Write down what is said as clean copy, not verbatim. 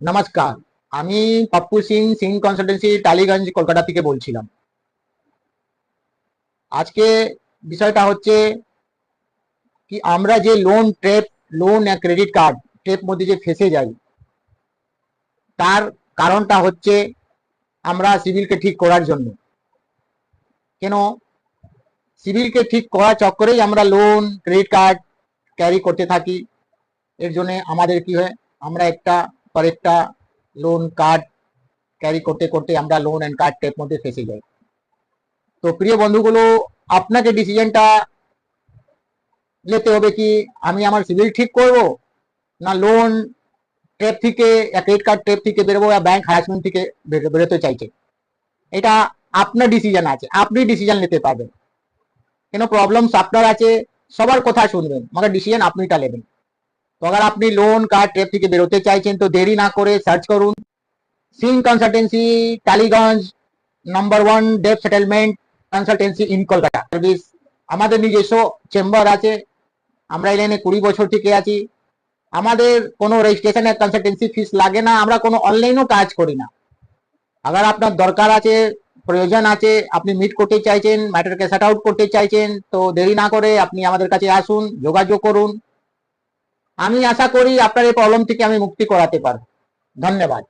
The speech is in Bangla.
নমস্কার। আমি পাপ্পু সিং, সিং কনসালটেন্সি, টালিগঞ্জ, কলকাতা থেকে বলছিলাম। আজকে বিষয়টা হচ্ছে কি, আমরা যে লোন ক্রেডিট কার্ড ট্রেপ মধ্যে যে ফেসে যাই, তার কারণটা হচ্ছে আমরা সিভিলকে ঠিক করার জন্য। কেন? সিভিলকে ঠিক করার চক্করেই আমরা লোন ক্রেডিট কার্ড ক্যারি করতে থাকি। এর জন্য আমাদের কি হয়, আমরা একটা পর একটা লোন কার্ড ক্যারি করতে করতে আমরা লোন অ্যান্ড কার্ড ট্রেপ মধ্যে ফেসে যাই। তো প্রিয় বন্ধুগুলো, আপনাকে ডিসিশনটা নিতে হবে কি, আমি আমার সিভিল ঠিক করব, না লোন ট্রেপ থেকে, ক্রেডিট কার্ড ট্রেপ থেকে বেরোবো, ব্যাংক হ্যারাসমেন্ট থেকে বেরোতে চাইছে। এটা আপনার ডিসিশন আছে, আপনি ডিসিশন নিতে পারবেন। কেন, প্রবলেমস আপনার আছে, সবার কথা শুনবেন, মगर ডিসিশন আপনিটা নেবেন। তো अगर আপনি লোন কার্ড ট্রেপ থেকে বেরোতে চাইছেন, তো দেরি না করে সার্চ করুন Singh consultancy, Tollygunge, number 1 debt settlement consultancy in Kolkata service. আমাদের নিজস্ব চেম্বার আছে, আমরা এই লাইনে 20 বছর থেকে আছি। আমাদের কোনো রেজিস্ট্রেশন কনসালটেন্সি ফিস লাগে না, আমরা কোনো অনলাইনও কাজ করি না। আবার আপনার দরকার আছে, প্রয়োজন আছে, আপনি মিট করতে চাইছেন, ম্যাটারকে সেট আউট করতে চাইছেন, তো দেরি না করে আপনি আমাদের কাছে আসুন, যোগাযোগ করুন। আমি আশা করি আপনার এই প্রবলেম থেকে আমি মুক্তি করাতে পারব। ধন্যবাদ।